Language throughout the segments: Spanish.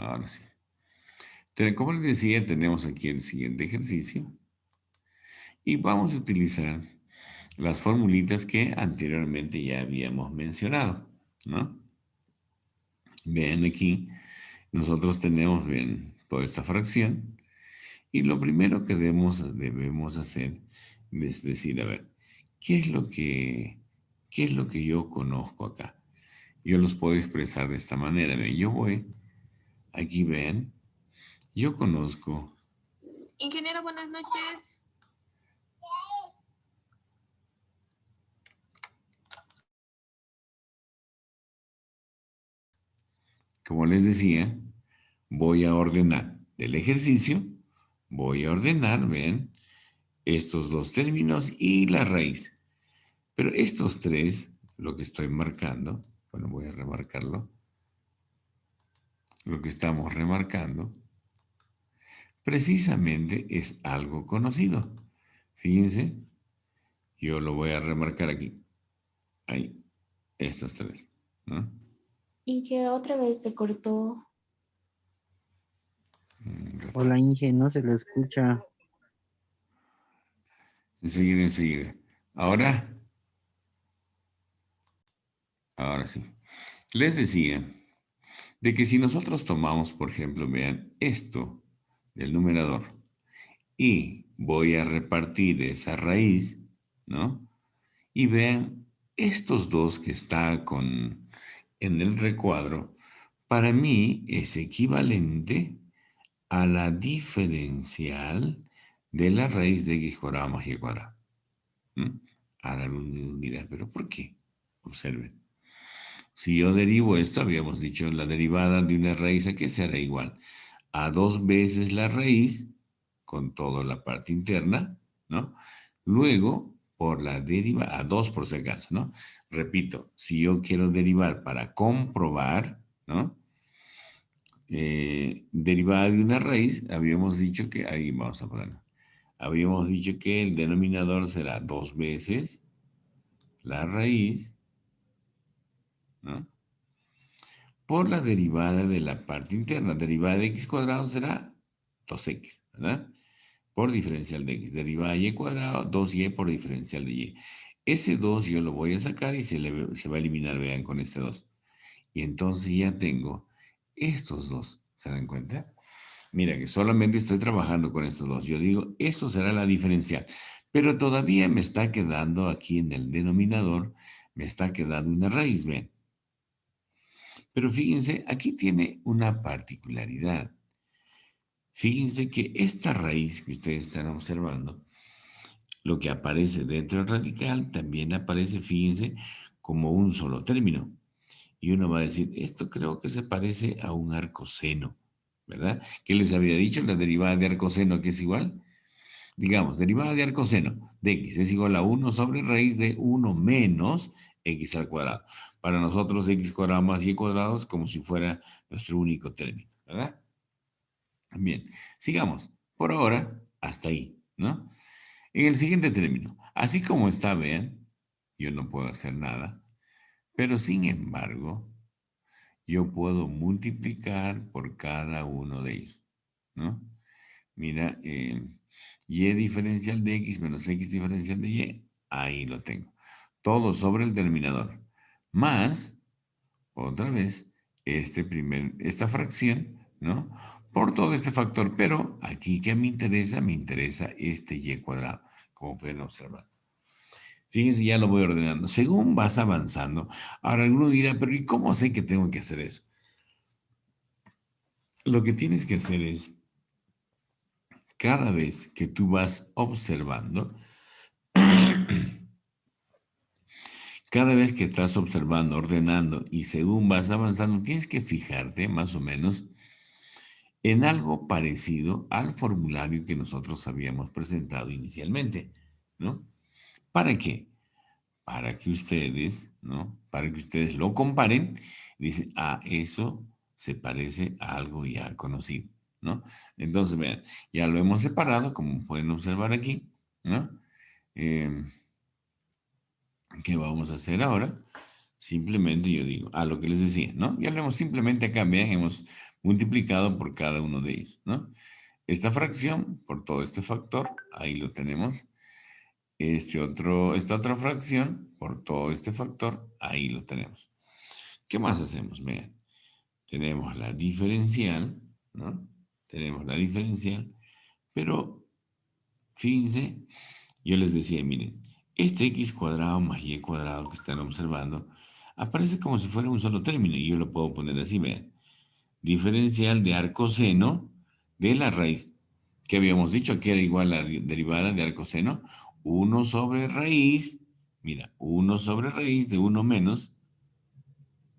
Ahora sí. Como les decía, tenemos aquí el siguiente ejercicio y vamos a utilizar las formulitas que anteriormente ya habíamos mencionado, ¿no? Vean aquí, nosotros tenemos, bien, toda esta fracción y lo primero que debemos hacer es decir, a ver, ¿qué es qué es lo que yo conozco acá? Yo los puedo expresar de esta manera. Ven, yo voy, aquí ven, yo conozco. Ingeniero, buenas noches. Como les decía, voy a ordenar del ejercicio, voy a ordenar, ven, estos dos términos y la raíz. Pero estos tres, lo que estoy marcando, bueno, voy a remarcarlo, lo que estamos remarcando, precisamente es algo conocido. Fíjense, yo lo voy a remarcar aquí. Ahí, estos tres, ¿no? Y que otra vez se cortó. Un rato. Hola Inge, no se lo escucha. Enseguida, enseguida. Ahora, ahora sí. Les decía de que si nosotros tomamos, por ejemplo, vean esto del numerador y voy a repartir esa raíz, ¿no? Y vean estos dos que está en el recuadro, para mí es equivalente a la diferencial de la raíz de x cuadrado más y cuadrado. ¿Mm? Ahora uno dirá, ¿pero por qué? Observen. Si yo derivo esto, habíamos dicho, la derivada de una raíz, ¿a qué será igual? A dos veces la raíz, con toda la parte interna, ¿no? Luego, por la derivada, a dos por si acaso, ¿no? Repito, si yo quiero derivar para comprobar, ¿no? Derivada de una raíz, habíamos dicho que, ahí vamos a ponerlo, habíamos dicho que el denominador será dos veces la raíz, ¿no? Por la derivada de la parte interna. Derivada de x cuadrado será 2x, ¿verdad? Por diferencial de x. Derivada de y cuadrado, 2y por diferencial de y. Ese 2 yo lo voy a sacar y se va a eliminar, vean, con este 2. Y entonces ya tengo estos dos. ¿Se dan cuenta? Mira que solamente estoy trabajando con estos dos. Yo digo, esto será la diferencial. Pero todavía me está quedando aquí en el denominador, me está quedando una raíz, ven. Pero fíjense, aquí tiene una particularidad. Fíjense que esta raíz que ustedes están observando, lo que aparece dentro del radical, también aparece, fíjense, como un solo término. Y uno va a decir, esto creo que se parece a un arcoseno, ¿verdad? ¿Qué les había dicho? La derivada de arcoseno, que es igual. Digamos, derivada de arcoseno de x es igual a 1 sobre raíz de 1 menos x al cuadrado. Para nosotros x cuadrado más y cuadrado es como si fuera nuestro único término, ¿verdad? Bien, sigamos. Por ahora, hasta ahí, ¿no? En el siguiente término, así como está, vean, yo no puedo hacer nada, pero sin embargo, yo puedo multiplicar por cada uno de ellos, ¿no? Mira, y diferencial de x menos x diferencial de y, ahí lo tengo. Todo sobre el denominador. Más, otra vez, esta fracción, ¿no? Por todo este factor. Pero aquí que me interesa este y cuadrado, como pueden observar. Fíjense, ya lo voy ordenando. Según vas avanzando, ahora alguno dirá, pero ¿y cómo sé que tengo que hacer eso? Lo que tienes que hacer es, cada vez que tú vas observando, cada vez que estás observando, ordenando y según vas avanzando, tienes que fijarte más o menos en algo parecido al formulario que nosotros habíamos presentado inicialmente, ¿no? ¿Para qué? Para que ustedes, ¿no? Para que ustedes lo comparen y dicen, ah, eso se parece a algo ya conocido, ¿no? Entonces, vean, ya lo hemos separado, como pueden observar aquí, ¿no? ¿Qué vamos a hacer ahora? simplemente yo digo, lo que les decía, ¿no? Ya lo hemos simplemente acá, vean, hemos multiplicado por cada uno de ellos, ¿no? Esta fracción por todo este factor, ahí lo tenemos. Esta otra fracción por todo este factor, ahí lo tenemos. ¿Qué más hacemos? Vean, tenemos la diferencial, ¿no? Tenemos la diferencial, pero fíjense, yo les decía, miren, este x cuadrado más y cuadrado que están observando aparece como si fuera un solo término y yo lo puedo poner así, vean. Diferencial de arcoseno de la raíz. ¿Qué habíamos dicho? Que era igual a la derivada de arcoseno. 1 sobre raíz, mira, 1 sobre raíz de 1 menos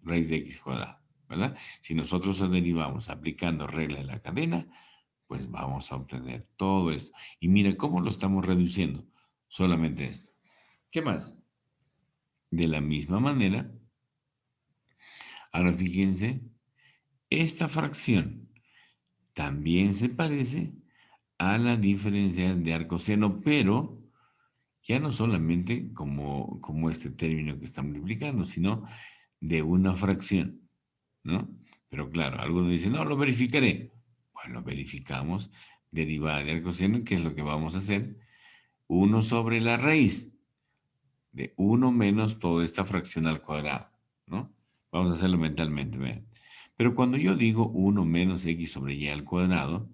raíz de x cuadrado, ¿verdad? Si nosotros lo derivamos aplicando regla de la cadena, pues vamos a obtener todo esto. Y mira cómo lo estamos reduciendo. Solamente esto. ¿Qué más? De la misma manera, ahora fíjense, esta fracción también se parece a la diferencial de arcoseno, pero ya no solamente como este término que está multiplicando, sino de una fracción, ¿no? Pero claro, algunos dicen, no, lo verificaré. Bueno, verificamos derivada de arcoseno, ¿qué es lo que vamos a hacer? 1 sobre la raíz de 1 menos toda esta fracción al cuadrado, ¿no? Vamos a hacerlo mentalmente, vean. Pero cuando yo digo 1 menos x sobre y al cuadrado,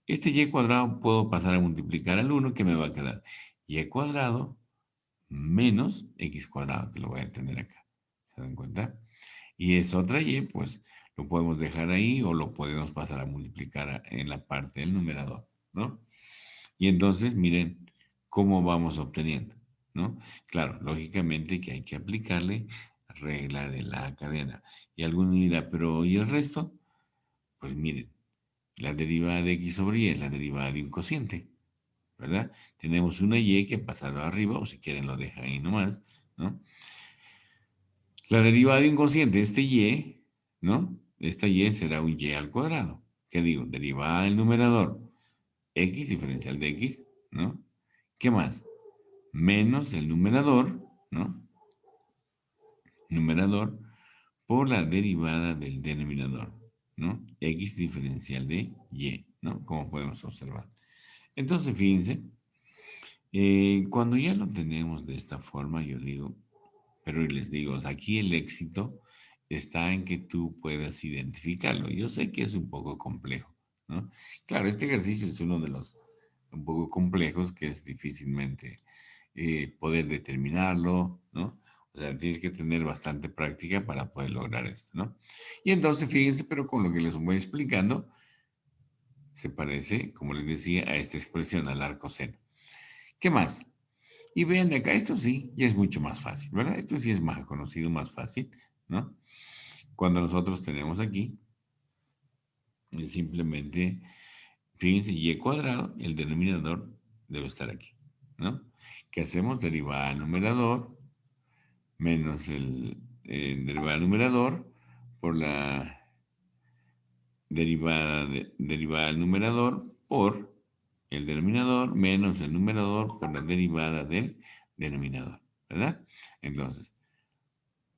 este y cuadrado puedo pasar a multiplicar al 1, que me va a quedar y cuadrado menos x cuadrado, que lo voy a tener acá. ¿Se dan cuenta? Y es otra y, pues lo podemos dejar ahí o lo podemos pasar a multiplicar en la parte del numerador, ¿no? Y entonces, miren cómo vamos obteniendo, ¿no? Claro, lógicamente que hay que aplicarle regla de la cadena. Y alguno dirá, pero ¿y el resto? Pues miren, la derivada de x sobre y es la derivada de un cociente, ¿verdad? Tenemos una y que pasarlo arriba, o si quieren lo dejan ahí nomás, ¿no? La derivada de un cociente, este y, ¿no? Esta y será un y al cuadrado. ¿Qué digo? Derivada del numerador, x diferencial de x, ¿no? ¿Qué más? Menos el numerador, ¿no? Numerador por la derivada del denominador, ¿no? X diferencial de y, ¿no? Como podemos observar. Entonces, fíjense, cuando ya lo tenemos de esta forma, yo digo, pero les digo, o sea, aquí el éxito está en que tú puedas identificarlo. Yo sé que es un poco complejo, ¿no? Claro, este ejercicio es uno de los un poco complejos que es difícilmente poder determinarlo, ¿no? O sea, tienes que tener bastante práctica para poder lograr esto, ¿no? Y entonces, fíjense, pero con lo que les voy explicando, se parece, como les decía, a esta expresión, al arco seno. ¿Qué más? Y vean acá, esto sí, ya es mucho más fácil, ¿verdad? Esto sí es más conocido, más fácil, ¿no? Cuando nosotros tenemos aquí, es simplemente, fíjense, y cuadrado, el denominador debe estar aquí, ¿no? ¿Qué hacemos? Derivada al numerador menos el derivada al numerador por la derivada al numerador por el denominador menos el numerador por la derivada del denominador, ¿verdad? Entonces,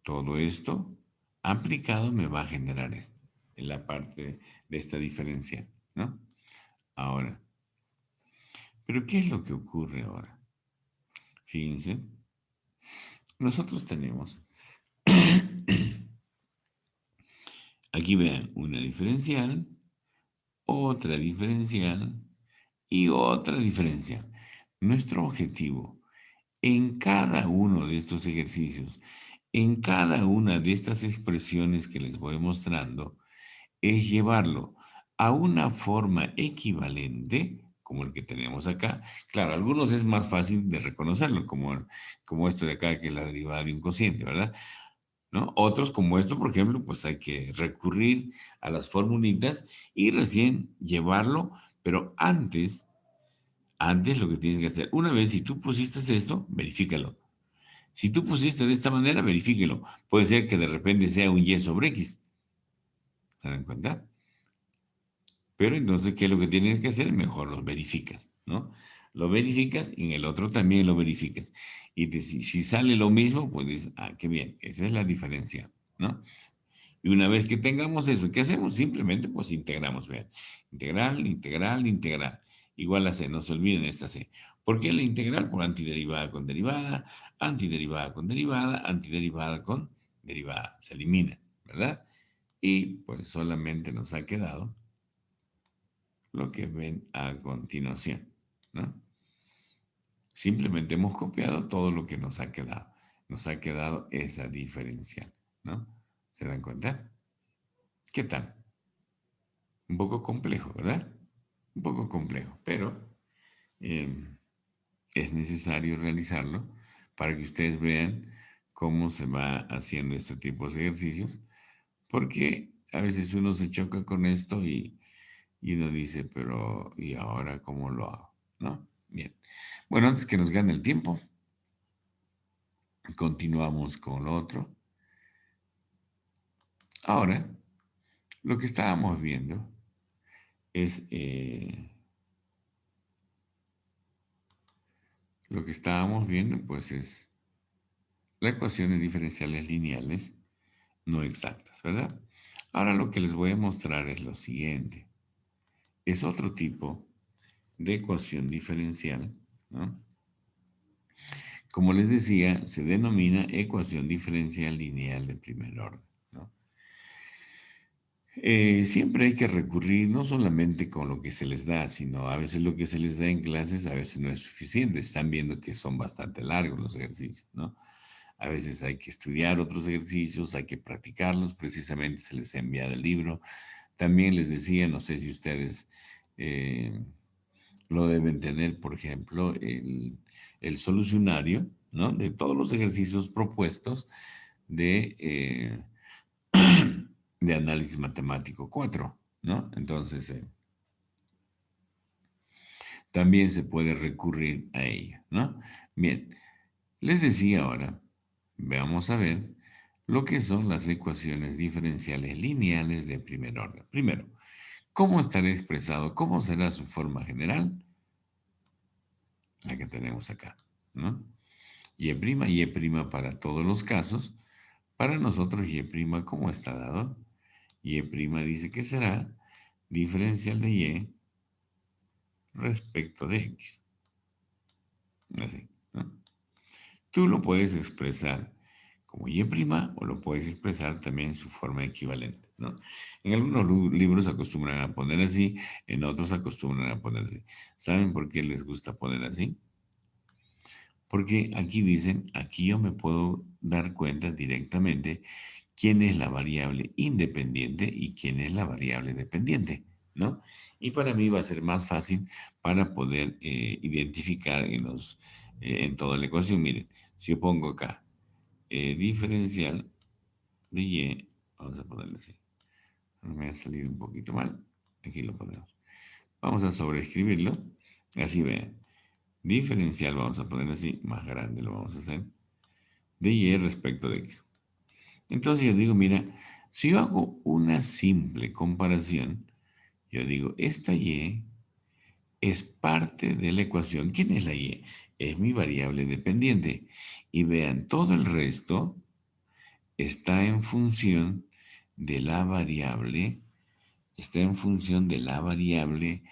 todo esto aplicado me va a generar esto, en la parte de esta diferencia, ¿no? Ahora, ¿pero qué es lo que ocurre ahora? Fíjense, nosotros tenemos, aquí vean, una diferencial, otra diferencial y otra diferencial. Nuestro objetivo en cada uno de estos ejercicios, en cada una de estas expresiones que les voy mostrando, es llevarlo a una forma equivalente, como el que tenemos acá. Claro, algunos es más fácil de reconocerlo, como esto de acá, que es la derivada de un cociente, ¿verdad? ¿No? Otros, como esto, por ejemplo, pues hay que recurrir a las formulitas y recién llevarlo, pero antes lo que tienes que hacer, una vez si tú pusiste esto, verifícalo. Si tú pusiste de esta manera, verifíquelo. Puede ser que de repente sea un y sobre x. ¿Se dan cuenta? Pero entonces, ¿qué es lo que tienes que hacer? Mejor los verificas, ¿no? Lo verificas y en el otro también lo verificas. Y si sale lo mismo, pues dices, ah, qué bien, esa es la diferencia, ¿no? Y una vez que tengamos eso, ¿qué hacemos? Simplemente pues integramos, vean. Integral, integral, integral. Igual a C, no se olviden esta C. ¿Por qué la integral? Por antiderivada con derivada, antiderivada con derivada, antiderivada con derivada. Se elimina, ¿verdad? Y pues solamente nos ha quedado lo que ven a continuación, ¿no? Simplemente hemos copiado todo lo que nos ha quedado. Nos ha quedado esa diferencial, ¿no? ¿Se dan cuenta? ¿Qué tal? Un poco complejo, ¿verdad? Un poco complejo, pero es necesario realizarlo para que ustedes vean cómo se va haciendo este tipo de ejercicios, porque a veces uno se choca con esto y uno dice, pero ¿y ahora cómo lo hago? ¿No? Bien. Bueno, antes que nos gane el tiempo, continuamos con lo otro. Ahora, lo que estábamos viendo es lo que estábamos viendo, pues es las ecuaciones diferenciales lineales no exactas, ¿verdad? Ahora lo que les voy a mostrar es lo siguiente. Es otro tipo de ecuación diferencial, ¿no? Como les decía, se denomina ecuación diferencial lineal de primer orden, ¿no? Siempre hay que recurrir no solamente con lo que se les da, sino a veces lo que se les da en clases a veces no es suficiente. Están viendo que son bastante largos los ejercicios, ¿no? A veces hay que estudiar otros ejercicios, hay que practicarlos, precisamente se les ha enviado el libro. También les decía, no sé si ustedes lo deben tener, por ejemplo, el solucionario, ¿no? De todos los ejercicios propuestos de, de análisis matemático 4, ¿no? Entonces, también se puede recurrir a ello, ¿no? Bien, les decía ahora, veamos a ver lo que son las ecuaciones diferenciales lineales de primer orden. Primero, ¿cómo estará expresado? ¿Cómo será su forma general? La que tenemos acá, ¿no? Y' para todos los casos. Para nosotros y', ¿cómo está dado? Y' dice que será diferencial de y respecto de x. Así, ¿no? Tú lo puedes expresar como y' o lo puedes expresar también en su forma equivalente, ¿no? En algunos libros acostumbran a poner así, en otros acostumbran a poner así. ¿Saben por qué les gusta poner así? Porque aquí dicen, aquí yo me puedo dar cuenta directamente quién es la variable independiente y quién es la variable dependiente, ¿no? Y para mí va a ser más fácil para poder identificar en toda la ecuación. Miren, si yo pongo acá diferencial de y, vamos a ponerle así. No me ha salido un poquito mal. Aquí lo ponemos. Vamos a sobreescribirlo. Así vean. Diferencial, vamos a poner así, más grande lo vamos a hacer, de y respecto de x. Entonces yo digo, mira, si yo hago una simple comparación, yo digo, esta y es parte de la ecuación. ¿Quién es la y? Es mi variable dependiente. Y vean, todo el resto está en función de la variable, está en función de la variable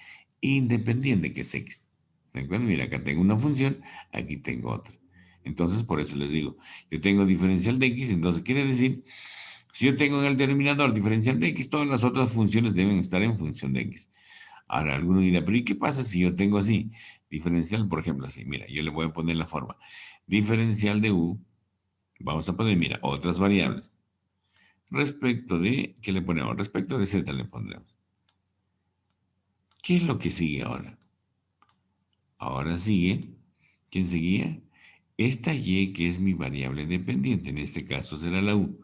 independiente, que es x. ¿De acuerdo? Mira, acá tengo una función, aquí tengo otra. Entonces, por eso les digo, yo tengo diferencial de x, entonces quiere decir, si yo tengo en el denominador diferencial de x, todas las otras funciones deben estar en función de x. Ahora, alguno dirá, pero ¿y qué pasa si yo tengo así? Diferencial, por ejemplo, así, mira, yo le voy a poner la forma. Diferencial de u, vamos a poner, mira, otras variables. Respecto de, ¿qué le ponemos? Respecto de z le pondremos. ¿Qué es lo que sigue ahora? Ahora sigue, ¿quién seguía? Esta y que es mi variable dependiente, en este caso será la u.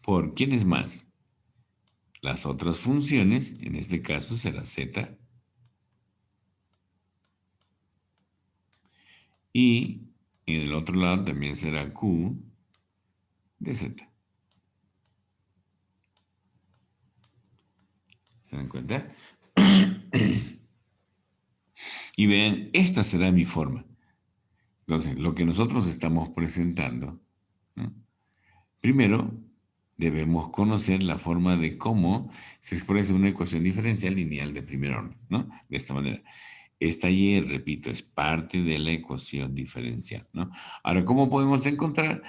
¿Por quién es más? Las otras funciones, en este caso será z, y en el otro lado también será q de z. ¿Se dan cuenta? Y vean, esta será mi forma. Entonces, lo que nosotros estamos presentando, ¿no? Primero, debemos conocer la forma de cómo se expresa una ecuación diferencial lineal de primer orden, ¿no? De esta manera. Esta y, repito, es parte de la ecuación diferencial, ¿no? Ahora, ¿cómo podemos encontrar?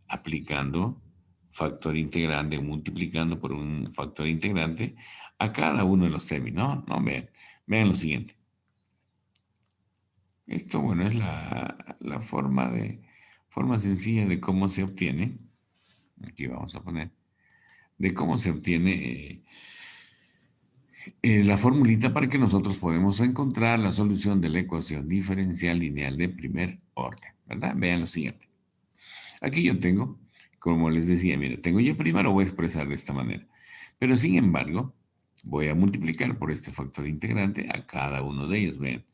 Aplicando factor integrante, multiplicando por un factor integrante a cada uno de los términos, ¿no? No, vean lo siguiente. Esto, bueno, es la forma sencilla de cómo se obtiene, aquí vamos a poner, de cómo se obtiene la formulita para que nosotros podamos encontrar la solución de la ecuación diferencial lineal de primer orden, ¿verdad? Vean lo siguiente. Aquí yo tengo, como les decía, mira, tengo y primero voy a expresar de esta manera. Pero sin embargo, voy a multiplicar por este factor integrante a cada uno de ellos. Vean,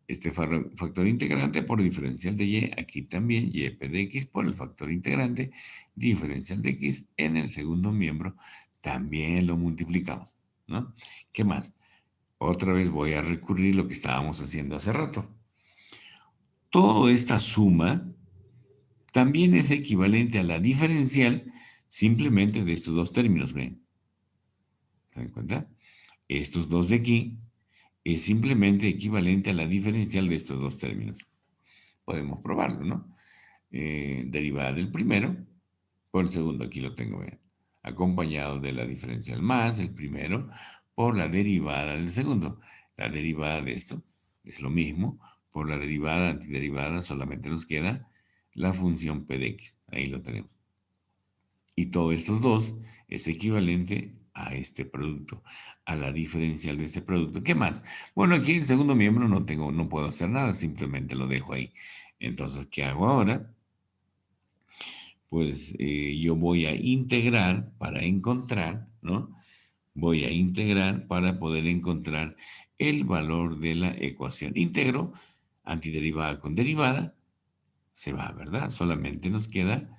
este factor integrante por diferencial de y, aquí también y de x por el factor integrante diferencial de x en el segundo miembro, también lo multiplicamos, ¿no? ¿Qué más? Otra vez voy a recurrir a lo que estábamos haciendo hace rato. Toda esta suma también es equivalente a la diferencial simplemente de estos dos términos, ¿ven? ¿Se dan cuenta? Estos dos de aquí es simplemente equivalente a la diferencial de estos dos términos. Podemos probarlo, ¿no? Derivada del primero por el segundo, aquí lo tengo, vean. Acompañado de la diferencial más el primero por la derivada del segundo. La derivada de esto es lo mismo, por la derivada antiderivada solamente nos queda la función p de x. Ahí lo tenemos. Y todos estos dos es equivalente a este producto, a la diferencial de este producto. ¿Qué más? Bueno, aquí el segundo miembro no puedo hacer nada, simplemente lo dejo ahí. Entonces, ¿qué hago ahora? Pues yo voy a integrar para encontrar, ¿no? Voy a integrar para poder encontrar el valor de la ecuación. Integro antiderivada con derivada, se va, ¿verdad? Solamente nos queda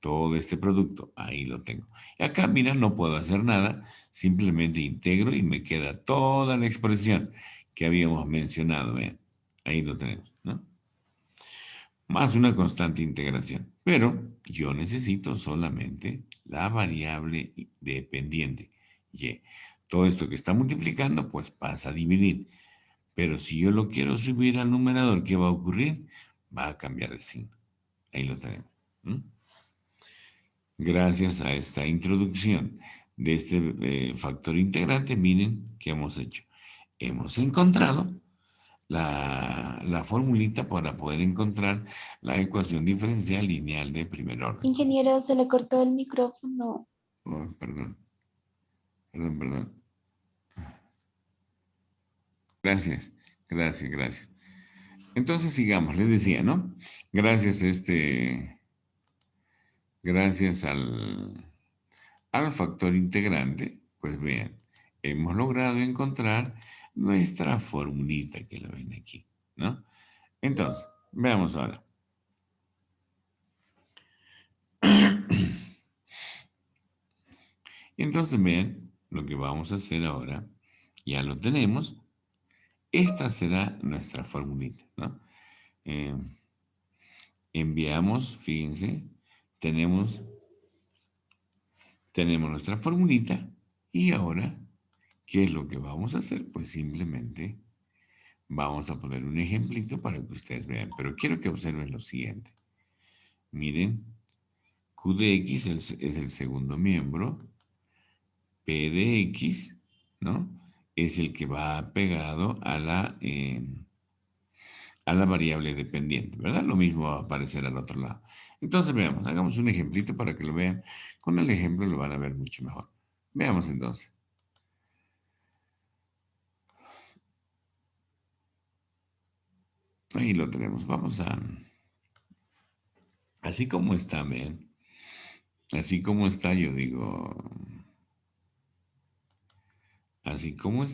todo este producto. Ahí lo tengo. Y acá, mira, no puedo hacer nada. Simplemente integro y me queda toda la expresión que habíamos mencionado. Vean, ahí lo tenemos, ¿no? Más una constante integración. Pero yo necesito solamente la variable dependiente. Y todo esto que está multiplicando, pues pasa a dividir. Pero si yo lo quiero subir al numerador, ¿qué va a ocurrir? Va a cambiar de signo. Ahí lo tenemos. Gracias a esta introducción de este factor integrante, miren qué hemos hecho. Hemos encontrado la formulita para poder encontrar la ecuación diferencial lineal de primer orden. Ingeniero, se le cortó el micrófono. Oh, perdón. Gracias. Entonces sigamos, les decía, ¿no? Gracias al factor integrante, pues vean, hemos logrado encontrar nuestra formulita que la ven aquí, ¿no? Entonces, veamos ahora. Entonces, vean, lo que vamos a hacer ahora, ya lo tenemos, esta será nuestra formulita, ¿no? Eh, enviamos, fíjense, tenemos nuestra formulita y ahora, ¿qué es lo que vamos a hacer? Pues simplemente vamos a poner un ejemplito para que ustedes vean, pero quiero que observen lo siguiente. Miren, Q de X es el segundo miembro, P de X, ¿no? Es el que va pegado a la variable dependiente, ¿verdad? Lo mismo va a aparecer al otro lado. Entonces, veamos, hagamos un ejemplito para que lo vean. Con el ejemplo lo van a ver mucho mejor. Veamos entonces. Ahí lo tenemos. Vamos a... Así como está, vean. Así como está, yo digo... Así como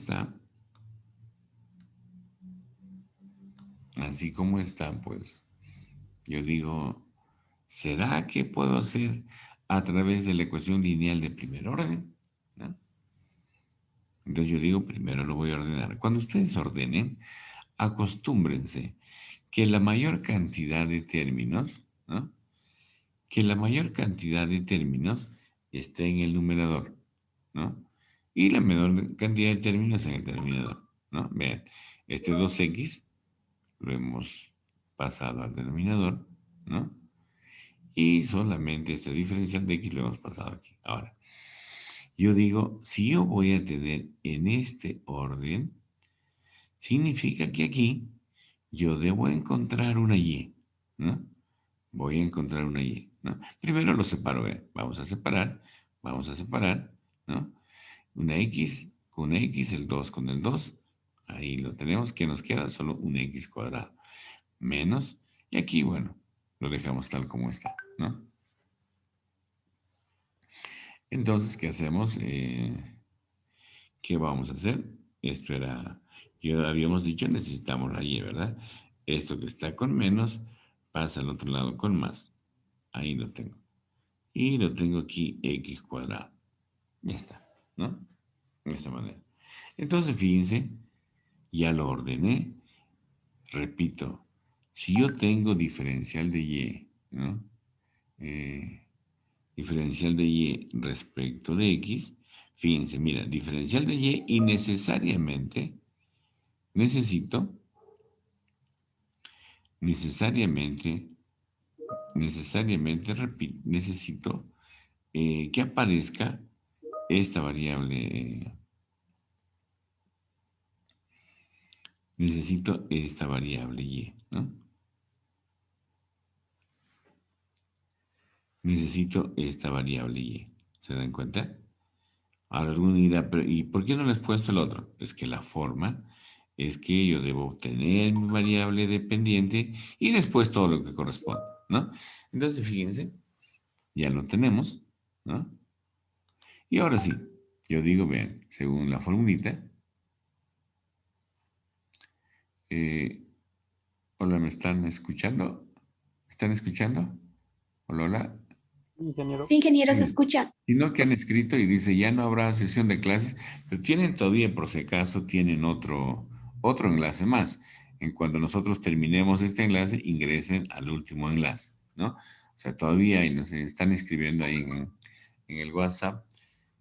está, pues yo digo, ¿será que puedo hacer a través de la ecuación lineal de primer orden? ¿No? Entonces yo digo, primero lo voy a ordenar. Cuando ustedes ordenen, acostúmbrense que la mayor cantidad de términos, ¿no? Que la mayor cantidad de términos esté en el numerador, ¿no? Y la menor cantidad de términos en el denominador, ¿no? Vean, este 2x lo hemos pasado al denominador, ¿no? Y solamente este diferencial de x lo hemos pasado aquí. Ahora, yo digo, si yo voy a tener en este orden, significa que aquí yo debo encontrar una y, ¿no? Voy a encontrar una y, ¿no? Primero lo separo, ¿eh? Vamos a separar, ¿no? Una x con una x, el 2 con el 2, ahí lo tenemos, que nos queda solo un x cuadrado, menos, y aquí, bueno, lo dejamos tal como está, ¿no? Entonces, ¿qué hacemos? ¿Qué vamos a hacer? Esto era, ya habíamos dicho, necesitamos la y, ¿verdad? Esto que está con menos pasa al otro lado con más. Ahí lo tengo. Y lo tengo aquí x cuadrado. Ya está, ¿no? De esta manera. Entonces, fíjense, ya lo ordené. Repito, si yo tengo diferencial de y, ¿no? Eh, diferencial de y respecto de x, fíjense, mira, diferencial de y necesariamente necesito, necesito que aparezca esta variable, necesito esta variable y, ¿no? Necesito esta variable y. ¿Se dan cuenta? Ahora alguno dirá, pero ¿y por qué no les he puesto el otro? Es que la forma es que yo debo obtener mi variable dependiente y después todo lo que corresponde, ¿no? Entonces, fíjense, ya lo tenemos, ¿no? Y ahora sí, yo digo, vean, según la formulita, eh, hola, ¿me están escuchando? ¿Me están escuchando? Hola, hola. Sí, ingeniero, se Bien. escucha. Sino que han escrito y dice, ya no habrá sesión de clases, pero tienen todavía, por si acaso, tienen otro enlace más. En cuanto nosotros terminemos este enlace, ingresen al último enlace, ¿no? O sea, todavía y nos están escribiendo ahí en el WhatsApp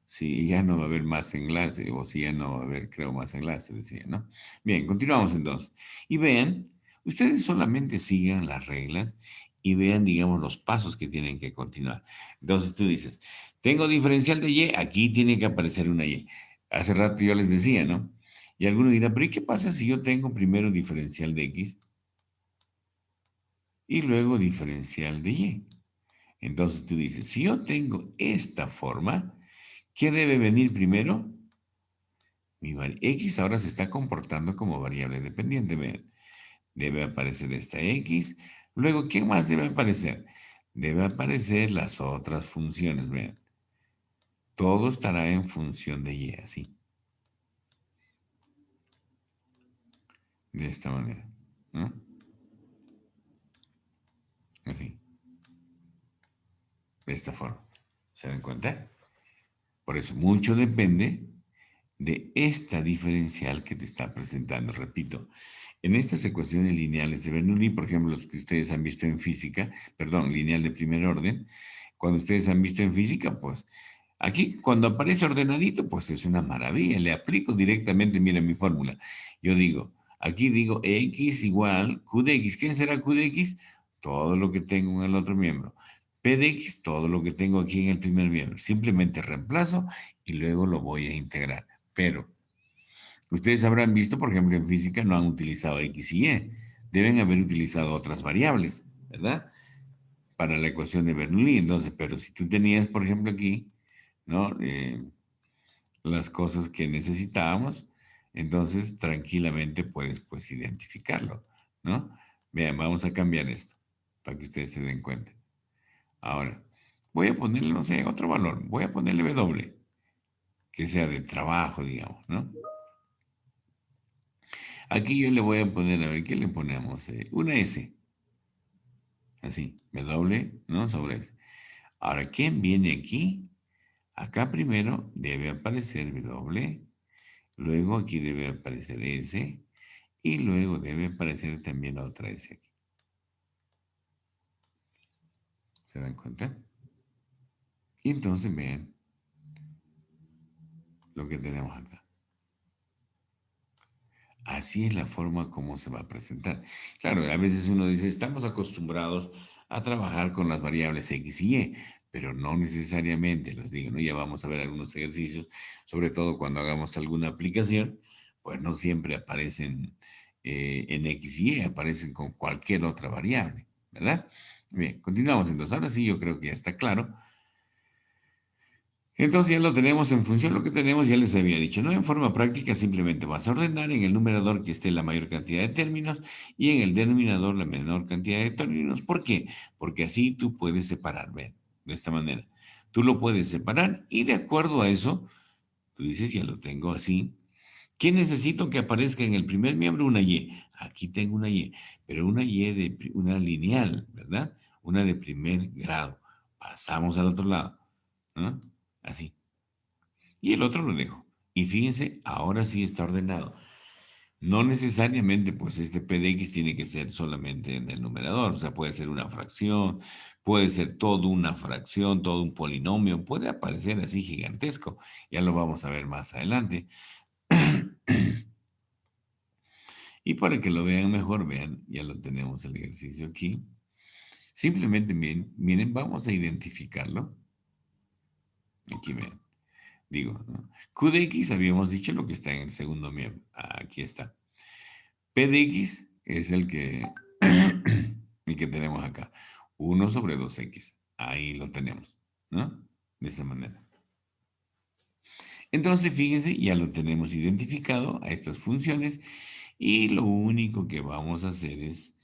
si ya no va a haber más enlace o si ya no va a haber, creo, más enlace, decía, ¿no? Bien, continuamos entonces. Y vean, ustedes solamente sigan las reglas y vean, digamos, los pasos que tienen que continuar. Entonces tú dices, tengo diferencial de y, aquí tiene que aparecer una y. Hace rato yo les decía, ¿no? Y alguno dirá, pero ¿y qué pasa si yo tengo primero diferencial de x y luego diferencial de y? Entonces tú dices, si yo tengo esta forma, ¿qué debe venir primero? X ahora se está comportando como variable dependiente, vean. Debe aparecer esta X. Luego, ¿qué más debe aparecer? Debe aparecer las otras funciones, vean. Todo estará en función de Y, así. De esta manera, ¿no? Así. De esta forma. ¿Se dan cuenta? Por eso, mucho depende de esta diferencial que te está presentando. Repito, en estas ecuaciones lineales de Bernoulli, por ejemplo, los que ustedes han visto en física, perdón, lineal de primer orden, cuando ustedes han visto en física, pues aquí cuando aparece ordenadito, pues es una maravilla. Le aplico directamente, mira mi fórmula. Yo digo, aquí digo x igual q de x. ¿Quién será q de x? Todo lo que tengo en el otro miembro. P de x, todo lo que tengo aquí en el primer miembro. Simplemente reemplazo y luego lo voy a integrar. Pero ustedes habrán visto, por ejemplo, en física no han utilizado x y y. Deben haber utilizado otras variables, ¿verdad? Para la ecuación de Bernoulli. Entonces, pero si tú tenías, por ejemplo, aquí, ¿no? Las cosas que necesitábamos, entonces tranquilamente puedes, pues, identificarlo, ¿no? Vean, vamos a cambiar esto para que ustedes se den cuenta. Ahora, voy a ponerle, no sé, otro valor. Voy a ponerle W, que sea de trabajo, digamos, ¿no? Aquí yo le voy a poner, a ver, ¿qué le ponemos? Una S, así, W, ¿no? Sobre S. Ahora, ¿quién viene aquí? Acá primero debe aparecer W, luego aquí debe aparecer S, Y luego debe aparecer también otra S aquí. ¿Se dan cuenta? Y entonces vean lo que tenemos acá. Así es la forma como se va a presentar. Claro, a veces uno dice, estamos acostumbrados a trabajar con las variables X y Y, pero no necesariamente, les digo, ¿no? Ya vamos a ver algunos ejercicios, sobre todo cuando hagamos alguna aplicación, pues no siempre aparecen en X y Y, aparecen con cualquier otra variable, ¿verdad? Bien, continuamos entonces. Ahora sí yo creo que ya está claro. Entonces ya lo tenemos en función de lo que tenemos, ya les había dicho, ¿no? En forma práctica simplemente vas a ordenar en el numerador que esté la mayor cantidad de términos y en el denominador la menor cantidad de términos. ¿Por qué? Porque así tú puedes separar, ¿ven? De esta manera. Tú lo puedes separar y de acuerdo a eso, tú dices, ya lo tengo así. ¿Qué necesito que aparezca en el primer miembro? Una Y. Aquí tengo una Y, pero una Y de una lineal, ¿verdad? Una de primer grado. Pasamos al otro lado, ¿no? Así. Y el otro lo dejo. Y fíjense, ahora sí está ordenado. No necesariamente, pues este P de X tiene que ser solamente en el numerador. O sea, puede ser una fracción, puede ser toda una fracción, todo un polinomio. Puede aparecer así gigantesco. Ya lo vamos a ver más adelante. Y para que lo vean mejor, vean, ya lo tenemos el ejercicio aquí. Simplemente miren, vamos a identificarlo. Aquí vean. Digo, ¿no? Q de X habíamos dicho lo que está en el segundo miembro. Aquí está. P de X es el que tenemos acá. 1 sobre 2X. Ahí lo tenemos, ¿no? De esa manera. Entonces, fíjense, ya lo tenemos identificado a estas funciones y lo único que vamos a hacer es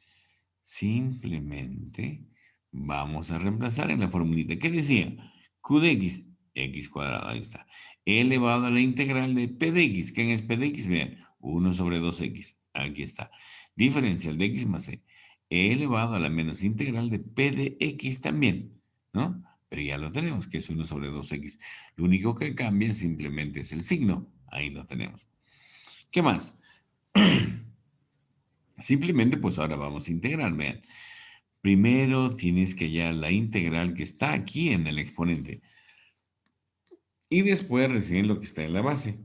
simplemente vamos a reemplazar en la formulita. ¿Qué decía? Q de X, X cuadrado, ahí está. Elevado a la integral de P de X. ¿Quién es P de X? Vean, 1 sobre 2X. Aquí está. Diferencial de X más C. Elevado a la menos integral de P de X también, ¿no? Pero ya lo tenemos, que es 1 sobre 2X. Lo único que cambia simplemente es el signo. Ahí lo tenemos. ¿Qué más? Simplemente, pues ahora vamos a integrar, vean. Primero tienes que hallar la integral que está aquí en el exponente. Y después recién lo que está en la base.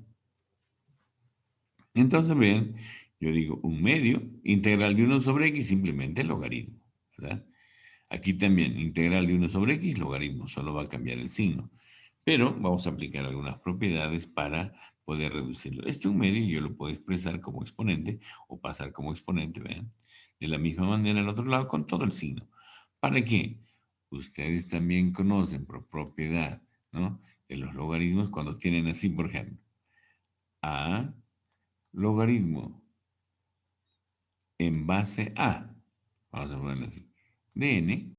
Entonces, vean, yo digo un medio, integral de 1 sobre x, simplemente logaritmo, ¿verdad? Aquí también, integral de 1 sobre x, logaritmo, solo va a cambiar el signo. Pero vamos a aplicar algunas propiedades para poder reducirlo. Un medio yo lo puedo expresar como exponente o pasar como exponente, vean. De la misma manera al otro lado con todo el signo. ¿Para qué? Ustedes también conocen por propiedad, ¿no? De los logaritmos cuando tienen así, por ejemplo, a logaritmo en base a, vamos a ponerlo así, de n